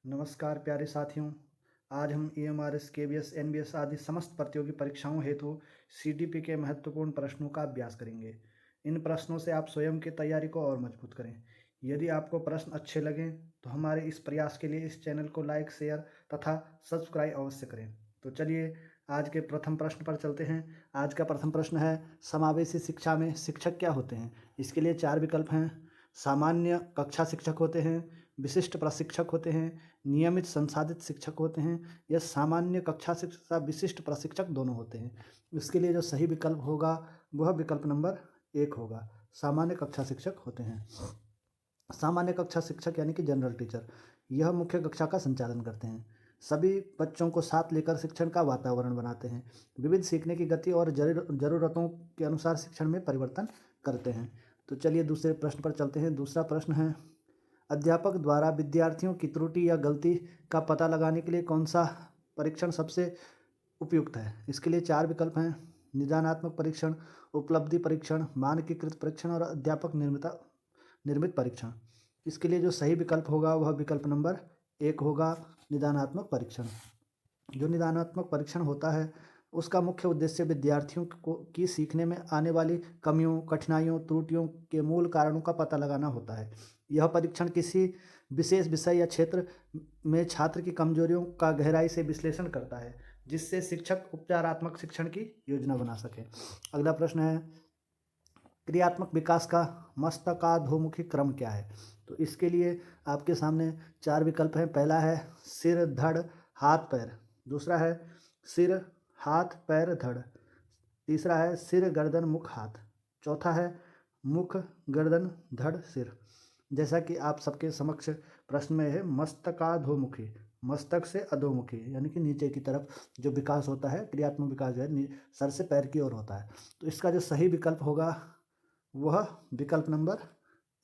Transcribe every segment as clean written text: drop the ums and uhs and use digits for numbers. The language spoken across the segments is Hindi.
नमस्कार प्यारे साथियों। आज हम ईएमआरएस, केबीएस, एनबीएस आदि समस्त प्रतियोगी परीक्षाओं हेतु सीडीपी के महत्वपूर्ण प्रश्नों का अभ्यास करेंगे। इन प्रश्नों से आप स्वयं की तैयारी को और मजबूत करें। यदि आपको प्रश्न अच्छे लगें तो हमारे इस प्रयास के लिए इस चैनल को लाइक, शेयर तथा सब्सक्राइब अवश्य करें। तो चलिए आज के प्रथम प्रश्न पर चलते हैं। आज का प्रथम प्रश्न है, समावेशी शिक्षा में शिक्षक क्या होते हैं? इसके लिए चार विकल्प हैं। सामान्य कक्षा शिक्षक होते हैं, विशिष्ट प्रशिक्षक होते हैं, नियमित संसाधित शिक्षक होते हैं, या सामान्य कक्षा शिक्षक तथा विशिष्ट प्रशिक्षक दोनों होते हैं। इसके लिए जो सही विकल्प होगा वह विकल्प नंबर 1 होगा। सामान्य कक्षा शिक्षक होते हैं। सामान्य कक्षा शिक्षक यानी कि जनरल टीचर, यह मुख्य कक्षा का संचालन करते हैं। सभी बच्चों को साथ लेकर शिक्षण का वातावरण बनाते हैं। विविध सीखने की गति और जरूरतों के अनुसार शिक्षण में परिवर्तन करते हैं। तो चलिए दूसरे प्रश्न पर चलते हैं। दूसरा प्रश्न है, अध्यापक द्वारा विद्यार्थियों की त्रुटि या गलती का पता लगाने के लिए कौन सा परीक्षण सबसे उपयुक्त है? इसके लिए चार विकल्प हैं। निदानात्मक परीक्षण, उपलब्धि परीक्षण, मानकीकृत परीक्षण और अध्यापक निर्मित परीक्षण। इसके लिए जो सही विकल्प होगा वह विकल्प नंबर 1 होगा, निदानात्मक परीक्षण। जो निदानात्मक परीक्षण होता है उसका मुख्य उद्देश्य विद्यार्थियों को की सीखने में आने वाली कमियों, कठिनाइयों, त्रुटियों के मूल कारणों का पता लगाना होता है। यह परीक्षण किसी विशेष विषय या क्षेत्र में छात्र की कमजोरियों का गहराई से विश्लेषण करता है, जिससे शिक्षक उपचारात्मक शिक्षण की योजना बना सके। अगला प्रश्न है, क्रियात्मक विकास का मस्तकाधोमुखी क्रम क्या है? तो इसके लिए आपके सामने चार विकल्प हैं। पहला है सिर, धड़, हाथ, पैर। दूसरा है सिर, हाथ, पैर, धड़। तीसरा है सिर, गर्दन, मुख, हाथ। चौथा है मुख, गर्दन, धड़, सिर। जैसा कि आप सबके समक्ष प्रश्न में है, मस्तकाधोमुखी, मस्तक से अधोमुखी यानी कि नीचे की तरफ जो विकास होता है, क्रियात्मक विकास जो है सर से पैर की ओर होता है। तो इसका जो सही विकल्प होगा वह विकल्प नंबर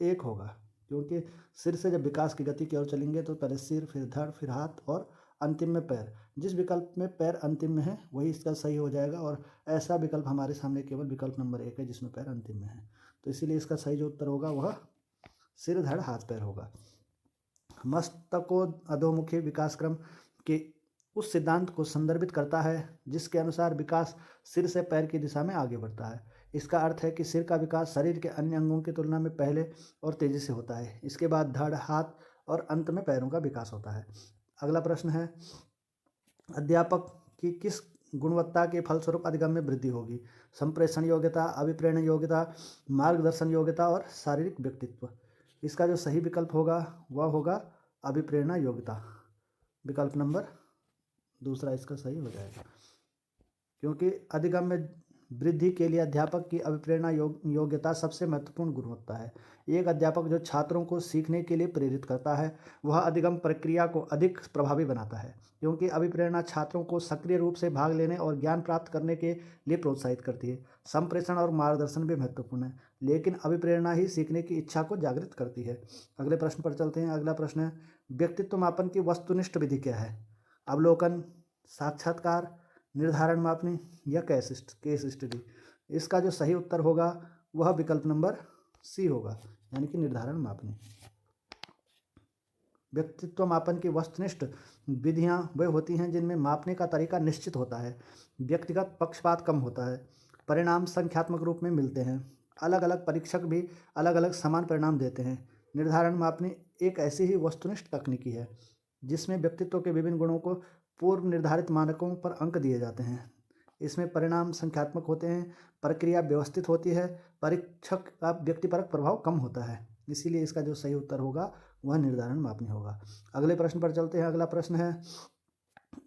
1 होगा, क्योंकि सिर से जब विकास की गति की ओर चलेंगे तो पहले सिर, फिर धड़, फिर हाथ और अंतिम में पैर। जिस विकल्प में पैर अंतिम में है वही इसका सही हो जाएगा, और ऐसा विकल्प हमारे सामने केवल विकल्प नंबर 1 है जिसमें पैर अंतिम में है। तो इसीलिए इसका सही जो उत्तर होगा वह सिर, धड़, हाथ, पैर होगा। मस्तको अधोमुखी विकास क्रम के उस सिद्धांत को संदर्भित करता है जिसके अनुसार विकास सिर से पैर की दिशा में आगे बढ़ता है। इसका अर्थ है कि सिर का विकास शरीर के अन्य अंगों की तुलना में पहले और तेजी से होता है। इसके बाद धड़, हाथ और अंत में पैरों का विकास होता है। अगला प्रश्न है, अध्यापक की किस गुणवत्ता के फलस्वरूप अधिगम में वृद्धि होगी? संप्रेषण योग्यता, अभिप्रेरण योग्यता, मार्गदर्शन योग्यता और शारीरिक व्यक्तित्व। इसका जो सही विकल्प होगा वह होगा अभिप्रेरणा योग्यता। विकल्प नंबर दूसरा इसका सही हो जाएगा, क्योंकि अधिगम में वृद्धि के लिए अध्यापक की अभिप्रेरणा योग्यता सबसे महत्वपूर्ण गुणवत्ता है। एक अध्यापक जो छात्रों को सीखने के लिए प्रेरित करता है वह अधिगम प्रक्रिया को अधिक प्रभावी बनाता है, क्योंकि अभिप्रेरणा छात्रों को सक्रिय रूप से भाग लेने और ज्ञान प्राप्त करने के लिए प्रोत्साहित करती है। संप्रेषण और मार्गदर्शन भी महत्वपूर्ण है, लेकिन अभिप्रेरणा ही सीखने की इच्छा को जागृत करती है। अगले प्रश्न पर चलते हैं। अगला प्रश्न है, व्यक्तित्व मापन की वस्तुनिष्ठ विधि क्या है? अवलोकन, साक्षात्कार, निर्धारण मापनी या केस स्टडी। इसका जो सही उत्तर होगा वह विकल्प नंबर सी होगा, यानी कि निर्धारण मापनी। व्यक्तित्व मापन की वस्तुनिष्ठ विधियां वे होती हैं जिनमें मापने का तरीका निश्चित होता है, व्यक्तिगत पक्षपात कम होता है, परिणाम संख्यात्मक रूप में मिलते हैं, अलग अलग परीक्षक भी अलग अलग समान परिणाम देते हैं। निर्धारण मापनी एक ऐसी ही वस्तुनिष्ठ तकनीकी है जिसमें व्यक्तित्व के विभिन्न गुणों को पूर्व निर्धारित मानकों पर अंक दिए जाते हैं। इसमें परिणाम संख्यात्मक होते हैं, प्रक्रिया व्यवस्थित होती है, परीक्षक का व्यक्तिपरक प्रभाव कम होता है। इसीलिए इसका जो सही उत्तर होगा वह निर्धारण मापनी होगा। अगले प्रश्न पर चलते हैं। अगला प्रश्न है,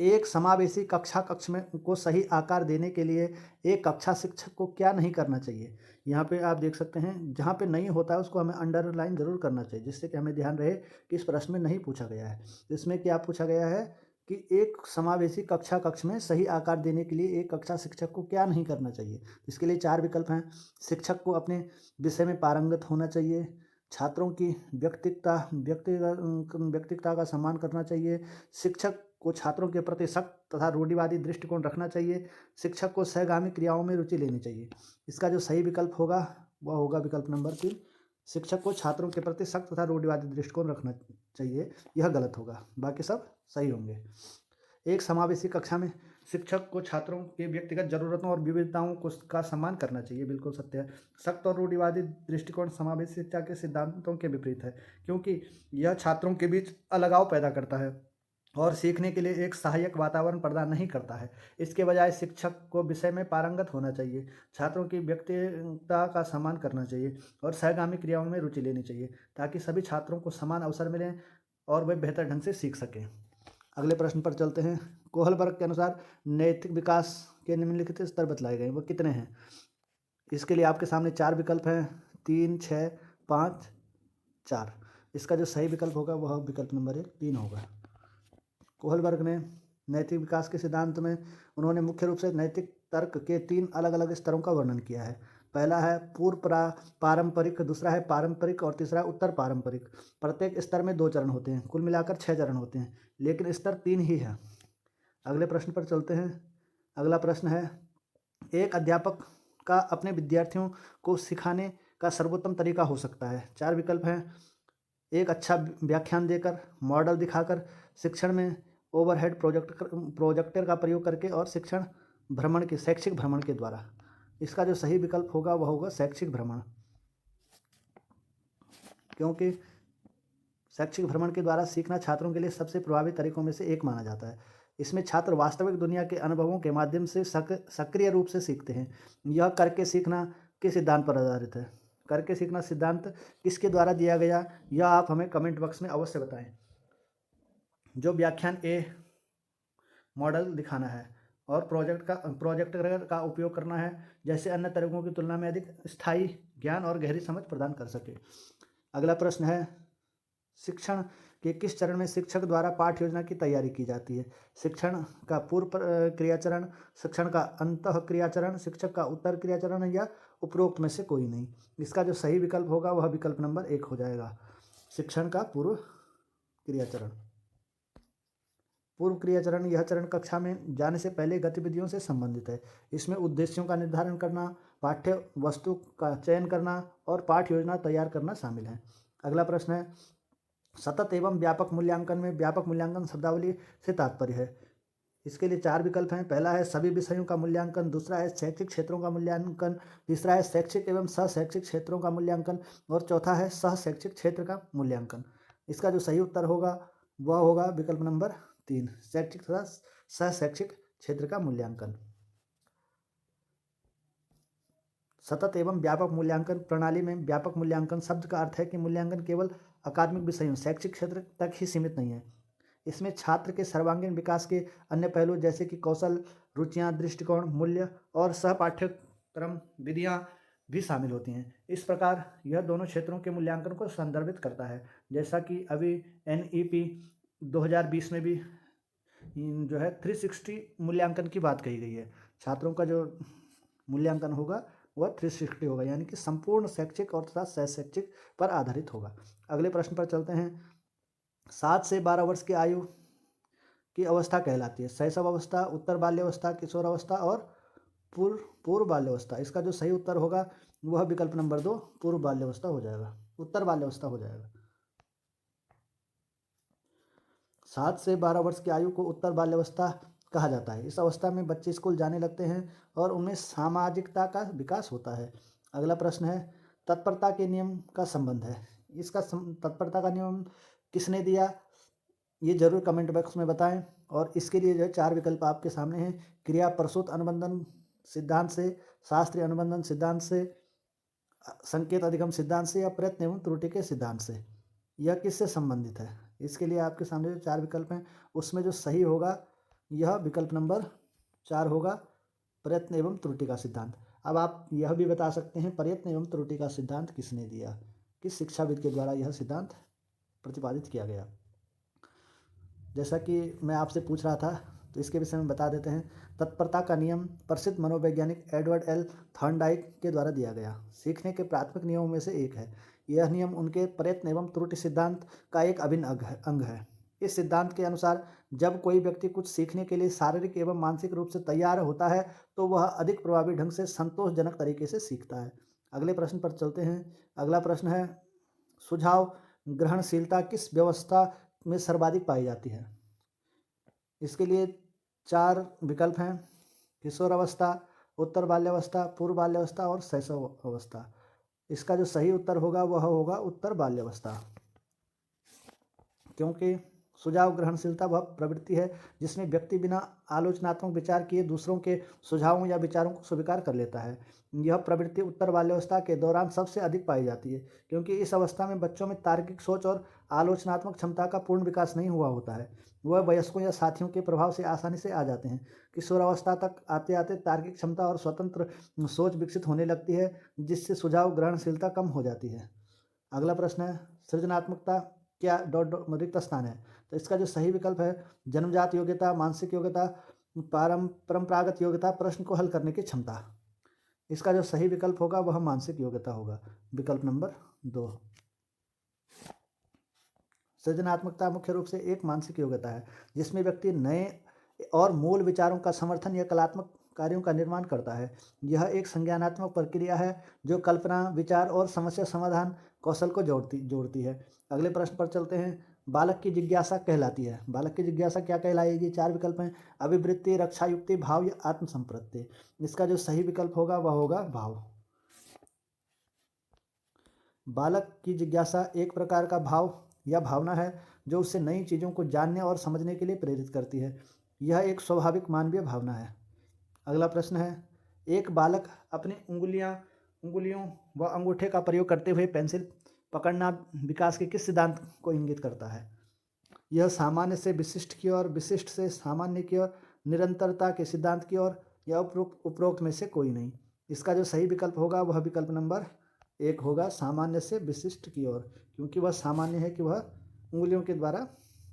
एक समावेशी कक्ष में को सही आकार देने के लिए एक कक्षा शिक्षक को क्या नहीं करना चाहिए? यहाँ पे आप देख सकते हैं, जहाँ पे नहीं होता है उसको हमें अंडरलाइन जरूर करना चाहिए, जिससे कि हमें ध्यान रहे कि इस प्रश्न में नहीं पूछा गया है। इसमें क्या पूछा गया है कि एक समावेशी कक्ष में सही आकार देने के लिए एक कक्षा शिक्षक को क्या नहीं करना चाहिए। इसके लिए चार विकल्प हैं। शिक्षक को अपने विषय में पारंगत होना चाहिए, छात्रों की व्यक्तिगता का सम्मान करना चाहिए, शिक्षक को छात्रों के प्रति सख्त तथा रूढ़िवादी दृष्टिकोण रखना चाहिए, शिक्षक को सहगामी क्रियाओं में रुचि लेनी चाहिए। इसका जो सही विकल्प होगा वह होगा विकल्प नंबर 3, शिक्षक को छात्रों के प्रति सख्त तथा रूढ़िवादी दृष्टिकोण रखना चाहिए, यह गलत होगा, बाकी सब सही होंगे। एक समावेशी कक्षा में शिक्षक को छात्रों के व्यक्तिगत जरूरतों और विविधताओं को का सम्मान करना चाहिए, बिल्कुल सत्य है। सख्त और रूढ़िवादी दृष्टिकोण समावेशी शिक्षा के सिद्धांतों के विपरीत है, क्योंकि यह छात्रों के बीच अलगाव पैदा करता है और सीखने के लिए एक सहायक वातावरण प्रदान नहीं करता है। इसके बजाय शिक्षक को विषय में पारंगत होना चाहिए, छात्रों की व्यक्तिगतता का सम्मान करना चाहिए और सहगामी क्रियाओं में रुचि लेनी चाहिए, ताकि सभी छात्रों को समान अवसर मिलें और वे बेहतर ढंग से सीख सकें। अगले प्रश्न पर चलते हैं। कोहलबर्ग के अनुसार नैतिक विकास के निम्नलिखित स्तर बतलाए गए, वो कितने हैं? इसके लिए आपके सामने 4 विकल्प हैं, 3, 6, 5, 4। इसका जो सही विकल्प होगा वह विकल्प नंबर 1, 3 होगा। कोहलबर्ग ने नैतिक विकास के सिद्धांत में उन्होंने मुख्य रूप से नैतिक तर्क के 3 अलग अलग स्तरों का वर्णन किया है। पहला है पूर्व पारंपरिक, दूसरा है पारंपरिक और तीसरा उत्तर पारंपरिक। प्रत्येक स्तर में 2 चरण होते हैं, कुल मिलाकर 6 चरण होते हैं, लेकिन स्तर 3 ही है। अगले प्रश्न पर चलते हैं। अगला प्रश्न है, एक अध्यापक का अपने विद्यार्थियों को सिखाने का सर्वोत्तम तरीका हो सकता है। 4 विकल्प हैं। एक अच्छा व्याख्यान देकर, मॉडल दिखाकर, शिक्षण में ओवरहेड प्रोजेक्टर का प्रयोग करके और शैक्षिक भ्रमण के द्वारा। इसका जो सही विकल्प होगा वह होगा शैक्षिक भ्रमण, क्योंकि शैक्षिक भ्रमण के द्वारा सीखना छात्रों के लिए सबसे प्रभावी तरीकों में से एक माना जाता है। इसमें छात्र वास्तविक दुनिया के अनुभवों के माध्यम से सक्रिय रूप से सीखते हैं। यह करके सीखना के सिद्धांत पर आधारित है। करके सीखना सिद्धांत किसके द्वारा दिया गया, यह आप हमें कमेंट बॉक्स में अवश्य बताएं। जो व्याख्यान ए मॉडल दिखाना है और प्रोजेक्टर का उपयोग करना है, जैसे अन्य तरीकों की तुलना में अधिक स्थायी ज्ञान और गहरी समझ प्रदान कर सके। अगला प्रश्न है, शिक्षण के किस चरण में शिक्षक द्वारा पाठ योजना की तैयारी की जाती है? शिक्षण का पूर्व क्रियाचरण, शिक्षण का अंतः क्रियाचरण, शिक्षक का उत्तर क्रियाचरण या उपरोक्त में से कोई नहीं। इसका जो सही विकल्प होगा वह विकल्प नंबर 1 हो जाएगा, शिक्षण का पूर्व क्रियाचरण। पूर्व क्रियाचरण यह चरण कक्षा में जाने से पहले गतिविधियों से संबंधित है। इसमें उद्देश्यों का निर्धारण करना, पाठ्य वस्तु का चयन करना और पाठ योजना तैयार करना शामिल है। अगला प्रश्न है, सतत एवं व्यापक मूल्यांकन में व्यापक मूल्यांकन शब्दावली से तात्पर्य है। इसके लिए 4 विकल्प हैं। पहला है सभी विषयों का मूल्यांकन, दूसरा है शैक्षिक क्षेत्रों का मूल्यांकन, तीसरा है शैक्षिक एवं सहशैक्षिक क्षेत्रों का मूल्यांकन और चौथा है सहशैक्षिक क्षेत्र का मूल्यांकन। इसका जो सही उत्तर होगा वह होगा विकल्प नंबर 3, शैक्षिक तथा सहशैक्षिक क्षेत्र का मूल्यांकन। सतत एवं व्यापक मूल्यांकन प्रणाली में व्यापक मूल्यांकन शब्द का अर्थ है कि मूल्यांकन केवल अकादमिक विषयों शैक्षिक क्षेत्र तक ही सीमित नहीं है। इसमें छात्र के सर्वांगीण विकास के अन्य पहलू जैसे कि कौशल, रुचियां, दृष्टिकोण, मूल्य और सहपाठ्यक्रम विधियां भी शामिल होती हैं। इस प्रकार यह दोनों क्षेत्रों के मूल्यांकन को संदर्भित करता है, जैसा कि अभी NEP 2020 में भी जो है 360 मूल्यांकन की बात कही गई है। छात्रों का जो मूल्यांकन होगा वह 360 होगा, यानी कि संपूर्ण शैक्षिक और तथा सहशैक्षिक पर आधारित होगा। अगले प्रश्न पर चलते हैं। 7 से 12 वर्ष की आयु की अवस्था कहलाती है शैशव अवस्था, उत्तर बाल्यावस्था, किशोर अवस्था और पूर्व बाल्यावस्था। इसका जो सही उत्तर होगा वह विकल्प नंबर 2, पूर्व बाल्यावस्था हो जाएगा, उत्तर बाल्यावस्था हो जाएगा। 7 से 12 वर्ष की आयु को उत्तर बाल्यावस्था कहा जाता है। इस अवस्था में बच्चे स्कूल जाने लगते हैं और उनमें सामाजिकता का विकास होता है। अगला प्रश्न है, तत्परता के नियम का संबंध है। इसका तत्परता का नियम किसने दिया, ये जरूर कमेंट बॉक्स में बताएं। और इसके लिए जो है 4 विकल्प आपके सामने हैं, क्रिया प्रसूत अनुबंधन सिद्धांत से, शास्त्रीय अनुबंधन सिद्धांत से, संकेत अधिगम सिद्धांत से या प्रयत्न एवं त्रुटि के सिद्धांत से। यह किससे संबंधित है? इसके लिए आपके सामने जो 4 विकल्प हैं उसमें जो सही होगा यह विकल्प नंबर 4 होगा, प्रयत्न एवं त्रुटि का सिद्धांत। अब आप यह भी बता सकते हैं प्रयत्न एवं त्रुटि का सिद्धांत किसने दिया, किस शिक्षाविद के द्वारा यह सिद्धांत प्रतिपादित किया गया। जैसा कि मैं आपसे पूछ रहा था तो इसके विषय में बता देते हैं। तत्परता का नियम प्रसिद्ध मनोवैज्ञानिक एडवर्ड एल थॉर्नडाइक के द्वारा दिया गया सीखने के प्राथमिक नियमों में से एक है। यह नियम उनके प्रयत्न एवं त्रुटि सिद्धांत का एक अभिन्न अंग है। इस सिद्धांत के अनुसार जब कोई व्यक्ति कुछ सीखने के लिए शारीरिक एवं मानसिक रूप से तैयार होता है तो वह अधिक प्रभावी ढंग से संतोषजनक तरीके से सीखता है। अगले प्रश्न पर चलते हैं। अगला प्रश्न है, सुझाव ग्रहणशीलता किस व्यवस्था में सर्वाधिक पाई जाती है? इसके लिए 4 विकल्प हैं: किशोर अवस्था, उत्तर बाल्यावस्था, पूर्व बाल्यावस्था और शैशव अवस्था। इसका जो सही उत्तर होगा वह होगा उत्तर बाल्यावस्था, क्योंकि सुझाव ग्रहणशीलता वह प्रवृत्ति है जिसमें व्यक्ति बिना आलोचनात्मक विचार किए दूसरों के सुझावों या विचारों को स्वीकार कर लेता है। यह प्रवृत्ति उत्तर बाल्यावस्था के दौरान सबसे अधिक पाई जाती है, क्योंकि इस अवस्था में बच्चों में तार्किक सोच और आलोचनात्मक क्षमता का पूर्ण विकास नहीं हुआ होता है। वह वयस्कों या साथियों के प्रभाव से आसानी से आ जाते हैं। किशोरावस्था तक आते आते तार्किक क्षमता और स्वतंत्र सोच विकसित होने लगती है, जिससे सुझाव ग्रहणशीलता कम हो जाती है। अगला प्रश्न है, सृजनात्मकता क्या डॉट डॉट रिक्त स्थान है? तो इसका जो सही विकल्प है, जन्मजात योग्यता, मानसिक योग्यता, परंपरागत योग्यता, प्रश्न को हल करने की क्षमता। इसका जो सही विकल्प होगा वह मानसिक योग्यता होगा, विकल्प नंबर 2। सृजनात्मकता मुख्य रूप से एक मानसिक योग्यता है जिसमें व्यक्ति नए और मूल विचारों का समर्थन या कलात्मक कार्यों का निर्माण करता है। यह एक संज्ञानात्मक प्रक्रिया है जो कल्पना, विचार और समस्या समाधान कौशल को जोड़ती है। अगले प्रश्न पर चलते हैं। बालक की जिज्ञासा कहलाती है। बालक की जिज्ञासा क्या कहलाएगी? 4 विकल्प हैं: अभिवृत्ति, रक्षा युक्ति, भाव या आत्मसंप्रत्यय। इसका जो सही विकल्प होगा वह होगा भाव। बालक की जिज्ञासा एक प्रकार का भाव या भावना है जो उसे नई चीज़ों को जानने और समझने के लिए प्रेरित करती है। यह एक स्वाभाविक मानवीय भावना है। अगला प्रश्न है, एक बालक अपनी उंगलियों व अंगूठे का प्रयोग करते हुए पेंसिल पकड़ना विकास के किस सिद्धांत को इंगित करता है? यह सामान्य से विशिष्ट की ओर, विशिष्ट से सामान्य की ओर, निरंतरता के सिद्धांत की ओर या उपरोक्त में से कोई नहीं। इसका जो सही विकल्प होगा वह विकल्प नंबर 1 होगा, सामान्य से विशिष्ट की ओर, क्योंकि वह सामान्य है कि वह उंगलियों के द्वारा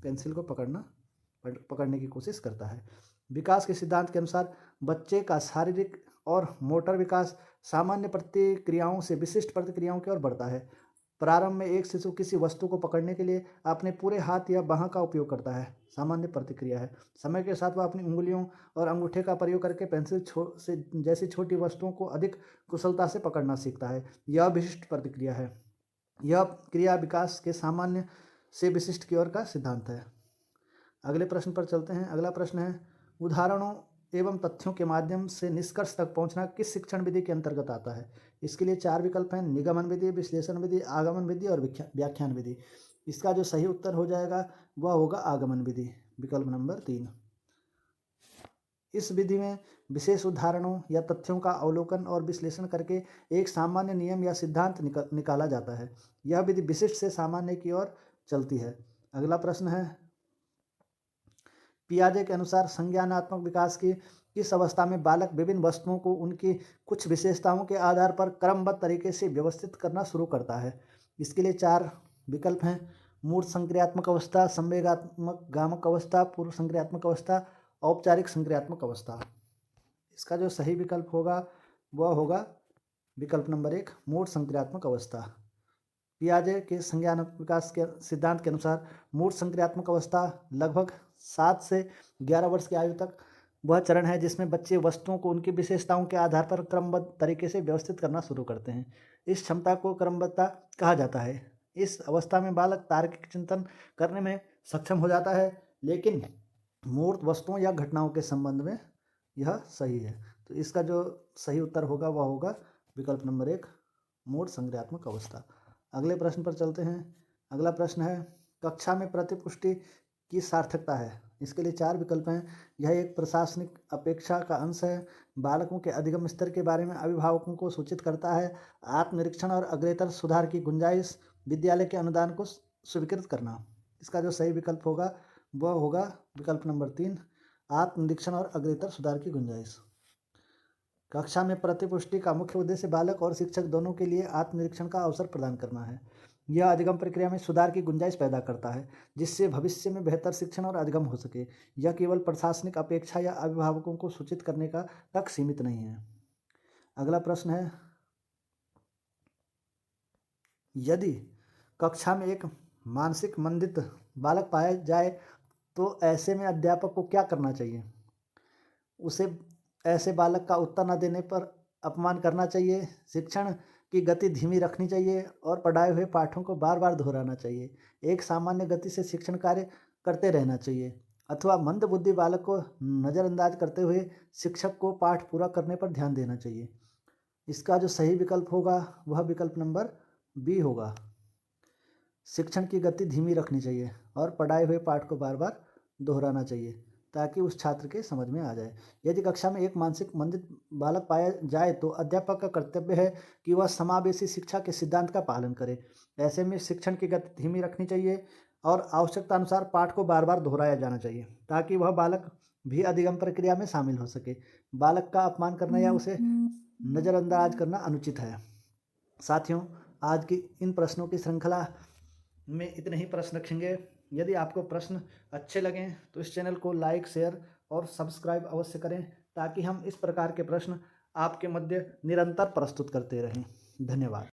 पेंसिल को पकड़ने की कोशिश करता है। विकास के सिद्धांत के अनुसार बच्चे का शारीरिक और मोटर विकास सामान्य प्रतिक्रियाओं से विशिष्ट प्रतिक्रियाओं की ओर बढ़ता है। प्रारंभ में एक शिशु किसी वस्तु को पकड़ने के लिए अपने पूरे हाथ या बाह का उपयोग करता है, सामान्य प्रतिक्रिया है। समय के साथ वह अपनी उंगलियों और अंगूठे का प्रयोग करके पेंसिल से जैसी छोटी वस्तुओं को अधिक कुशलता से पकड़ना सीखता है। यह विशिष्ट प्रतिक्रिया है। यह क्रिया विकास के सामान्य से विशिष्ट की ओर का सिद्धांत है। अगले प्रश्न पर चलते हैं। अगला प्रश्न है, उदाहरणों एवं तथ्यों के माध्यम से निष्कर्ष तक पहुंचना किस शिक्षण विधि के अंतर्गत आता है? इसके लिए 4 विकल्प हैं: निगमन विधि, विश्लेषण विधि, आगमन विधि और व्याख्यान विधि। इसका जो सही उत्तर हो जाएगा वह होगा आगमन विधि, विकल्प नंबर 3। इस विधि में विशेष उदाहरणों या तथ्यों का अवलोकन और विश्लेषण करके एक सामान्य नियम या सिद्धांत निकाला जाता है। यह विधि विशिष्ट से सामान्य की ओर चलती है। अगला प्रश्न है, पियाजे के अनुसार संज्ञानात्मक विकास की इस अवस्था में बालक विभिन्न वस्तुओं को उनकी कुछ विशेषताओं के आधार पर क्रमबद्ध तरीके से व्यवस्थित करना शुरू करता है। इसके लिए 4 विकल्प हैं: मूर्त संक्रियात्मक अवस्था, संवेगात्मक गामक अवस्था, पूर्व संक्रियात्मक अवस्था, औपचारिक संक्रियात्मक अवस्था। इसका जो सही विकल्प होगा वह होगा विकल्प नंबर 1, मूर्त संक्रियात्मक अवस्था। पियाजे के संज्ञानात्मक विकास के सिद्धांत के अनुसार मूर्त संक्रियात्मक अवस्था लगभग 7 से 11 वर्ष की आयु तक वह चरण है जिसमें बच्चे वस्तुओं को उनकी विशेषताओं के आधार पर क्रमबद्ध तरीके से व्यवस्थित करना शुरू करते हैं। इस क्षमता को क्रमबद्धता कहा जाता है। इस अवस्था में बालक तार्किक चिंतन करने में सक्षम हो जाता है, लेकिन मूर्त वस्तुओं या घटनाओं के संबंध में यह सही है। तो इसका जो सही उत्तर होगा वह होगा विकल्प नंबर 1, मूर्त संक्रियात्मक अवस्था। अगले प्रश्न पर चलते हैं। अगला प्रश्न है, कक्षा में प्रतिपुष्टि की सार्थकता है। इसके लिए 4 विकल्प हैं: यह एक प्रशासनिक अपेक्षा का अंश है, बालकों के अधिगम स्तर के बारे में अभिभावकों को सूचित करता है, आत्मनिरीक्षण और अग्रेतर सुधार की गुंजाइश, विद्यालय के अनुदान को स्वीकृत करना। इसका जो सही विकल्प होगा वह होगा विकल्प नंबर 3, आत्मनिरीक्षण और अग्रेतर सुधार की गुंजाइश। कक्षा में प्रतिपुष्टि का मुख्य उद्देश्य बालक और शिक्षक दोनों के लिए आत्मनिरीक्षण का अवसर प्रदान करना है। यह अधिगम प्रक्रिया में सुधार की गुंजाइश पैदा करता है जिससे भविष्य में बेहतर शिक्षण और अधिगम हो सके। यह केवल प्रशासनिक अपेक्षा या अभिभावकों को सूचित करने का तक सीमित नहीं है। अगला प्रश्न है, यदि कक्षा में एक मानसिक मंदित बालक पाया जाए तो ऐसे में अध्यापक को क्या करना चाहिए? उसे ऐसे बालक का उत्तर न देने पर अपमान करना चाहिए, शिक्षण की गति धीमी रखनी चाहिए और पढ़ाए हुए पाठों को बार बार दोहराना चाहिए। एक सामान्य गति से शिक्षण कार्य करते रहना चाहिए अथवा मंद बुद्धि बालक को नज़रअंदाज करते हुए शिक्षक को पाठ पूरा करने पर ध्यान देना चाहिए। इसका जो सही विकल्प होगा वह विकल्प नंबर बी होगा। शिक्षण की गति धीमी रखनी चाहिए और पढ़ाए हुए पाठ को बार बार दोहराना चाहिए ताकि उस छात्र के समझ में आ जाए। यदि कक्षा में एक मानसिक मंदित बालक पाया जाए तो अध्यापक का कर्तव्य है कि वह समावेशी शिक्षा के सिद्धांत का पालन करे। ऐसे में शिक्षण की गति धीमी रखनी चाहिए और आवश्यकता अनुसार पाठ को बार बार दोहराया जाना चाहिए ताकि वह बालक भी अधिगम प्रक्रिया में शामिल हो सके। बालक का अपमान करना या उसे नज़रअंदाज करना अनुचित है। साथियों, आज की इन प्रश्नों की श्रृंखला में इतने ही प्रश्न रखेंगे। यदि आपको प्रश्न अच्छे लगें तो इस चैनल को लाइक, शेयर और सब्सक्राइब अवश्य करें ताकि हम इस प्रकार के प्रश्न आपके मध्य निरंतर प्रस्तुत करते रहें। धन्यवाद।